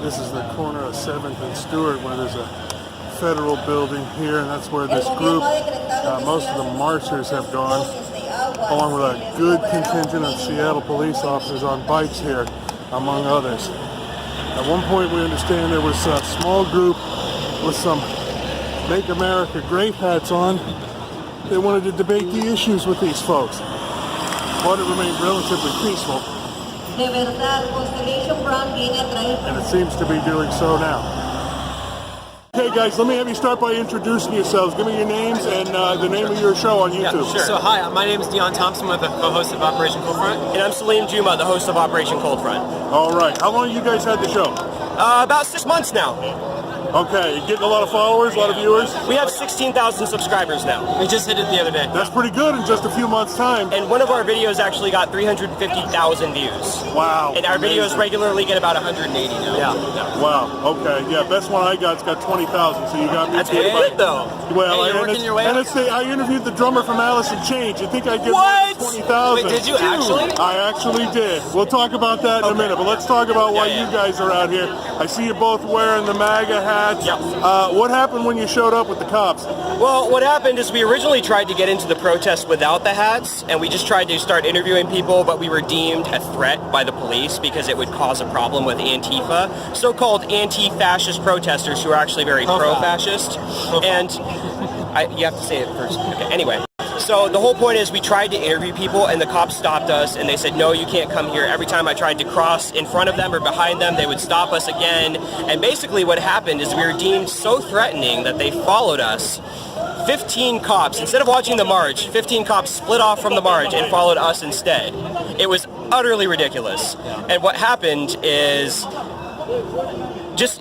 this is the corner of 7th and Stewart where there's a federal building here, and that's where this group, most of the marchers have gone, along with a good contingent of Seattle police officers on bikes here, among others. At one point we understand there was a small group with some Make America Great hats on. They wanted to debate the issues with these folks, but it remained relatively peaceful. And it seems to be doing so now. Okay guys, let me have you start by introducing yourselves. Give me your names and the name of your show on YouTube. Yeah, sure. So hi, my name is Dion Thompson. I'm the co-host of Operation Cold Front. And I'm Salim Juma, the host of Operation Cold Front. All right, how long you guys had the show? About 6 months now. Okay, you getting a lot of followers, a lot of viewers? We have 16,000 subscribers now. We just hit it the other day. That's pretty good in just a few months' time. And one of our videos actually got 350,000 views. Wow. And our videos regularly get about 180 now. Yeah. Wow, okay. Yeah, best one I got's got 20,000, so you got me. That's pretty good though. Well, hey, you're working your way up. I interviewed the drummer from Alice in Chains. You think I'd get What? 20,000? Wait, did you actually? I actually did. We'll talk about that in a minute, but let's talk about why you guys are out here. I see you both wearing the MAGA hats. Yep. What happened when you showed up with the cops? Well, what happened is we originally tried to get into the protest without the hats, and we just tried to start interviewing people, but we were deemed a threat by the police because it would cause a problem with Antifa, so-called anti-fascist protesters who are actually very pro-fascist. And you have to say it first. Okay, anyway. So the whole point is we tried to interview people and the cops stopped us and they said, no, you can't come here. Every time I tried to cross in front of them or behind them, they would stop us again. And basically what happened is we were deemed so threatening that they followed us. 15 cops, instead of watching the march, 15 cops split off from the march and followed us instead. It was utterly ridiculous. And what happened is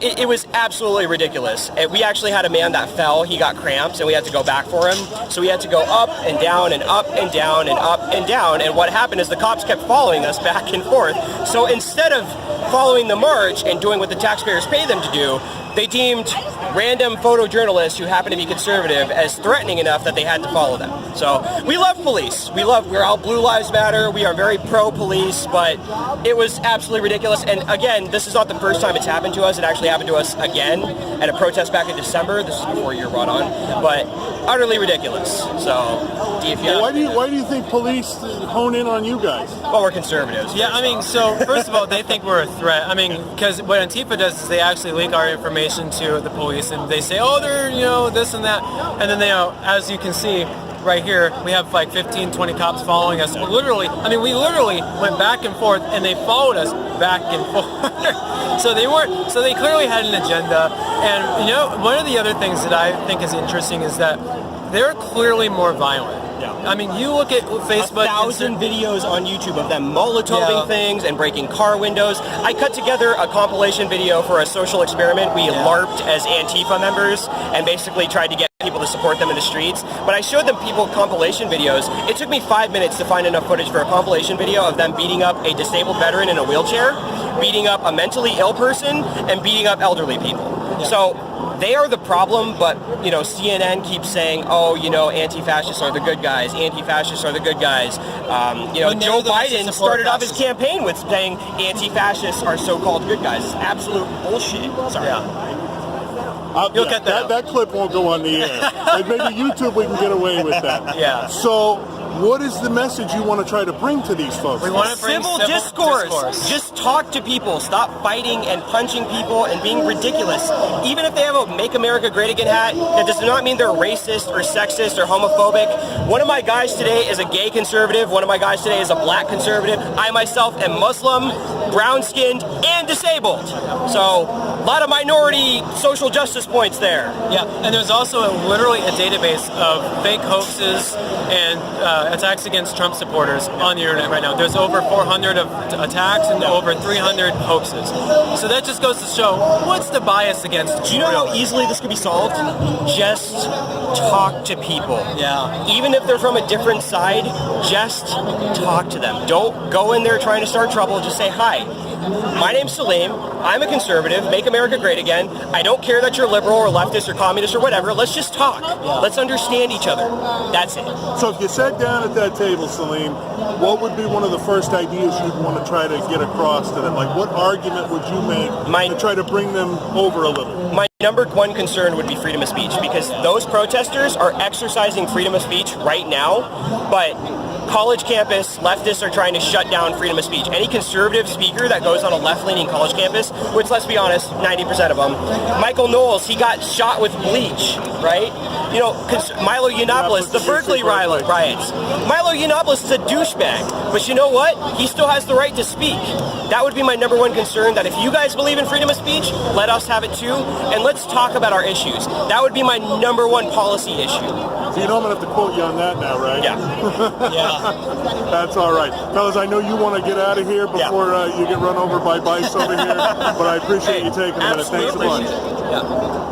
it was absolutely ridiculous. And we actually had a man that fell. He got cramps, and we had to go back for him. So we had to go up and down and up and down and up and down. And what happened is the cops kept following us back and forth. So instead of following the march and doing what the taxpayers pay them to do, they deemed random photojournalists who happen to be conservative as threatening enough that they had to follow them. So we love police. We're all Blue Lives Matter. We are very pro-police, but it was absolutely ridiculous. And again, this is not the first time it's happened to us. It actually happened to us again at a protest back in December. This is before you're brought on, but utterly ridiculous. So, why do you think police hone in on you guys? Well, we're conservatives. Yeah, I mean, so first of all, they think we're a threat. I mean, because what Antifa does is they actually leak our information to the police, and they say, oh, they're, this and that, and then they, as you can see right here, we have like 15, 20 cops following us. We literally went back and forth, and they followed us back and forth. So they clearly had an agenda. And one of the other things that I think is interesting is that they're clearly more violent. Yeah. I mean, you look at Facebook. 1,000 videos on YouTube of them Molotoving things and breaking car windows. I cut together a compilation video for a social experiment. We LARPed as Antifa members and basically tried to get people to support them in the streets. But I showed them compilation videos. It took me 5 minutes to find enough footage for a compilation video of them beating up a disabled veteran in a wheelchair, beating up a mentally ill person, and beating up elderly people. Yeah. So they are the problem, but CNN keeps saying, oh, anti-fascists are the good guys. Anti-fascists are the good guys. Joe Biden started off his campaign with saying anti-fascists are so-called good guys. It's absolute bullshit. Sorry. Yeah. You'll get that clip won't go on the air. Like maybe YouTube we can get away with that. Yeah. So what is the message you want to try to bring to these folks? We want to bring civil discourse. Just talk to people. Stop fighting and punching people and being ridiculous. Even if they have a Make America Great Again hat, that does not mean they're racist or sexist or homophobic. One of my guys today is a gay conservative. One of my guys today is a black conservative. I myself am Muslim, brown-skinned, and disabled. So a lot of minority social justice points there. Yeah, and there's also literally a database of fake hoaxes and attacks against Trump supporters on the internet right now. There's over 400 of attacks and over 300 hoaxes. So that just goes to show what's the bias against. Do you know how easily this could be solved? Just talk to people. Yeah. Even if they're from a different side, just talk to them. Don't go in there trying to start trouble. Just say hi. My name's Salim. I'm a conservative. Make America great again. I don't care that you're liberal or leftist or communist or whatever. Let's just talk. Let's understand each other. That's it. So if you sat down at that table, Salim, what would be one of the first ideas you'd want to try to get across to them? Like, what argument would you make to try to bring them over a little? My number one concern would be freedom of speech, because those protesters are exercising freedom of speech right now, but college campus leftists are trying to shut down freedom of speech. Any conservative speaker that goes on a left-leaning college campus, which, let's be honest, 90% of them, Michael Knowles, he got shot with bleach, right? You know, Milo Yiannopoulos, the Berkeley riots. Milo Yiannopoulos is a douchebag, but you know what? He still has the right to speak. That would be my number one concern, that if you guys believe in freedom of speech, let us have it too, and let's talk about our issues. That would be my number one policy issue. So you know I'm going to have to quote you on that now, right? Yeah. Yeah. That's all right. Fellas, I know you want to get out of here before you get run over by bikes over here, but I appreciate you taking a minute. Thanks a bunch. Yeah.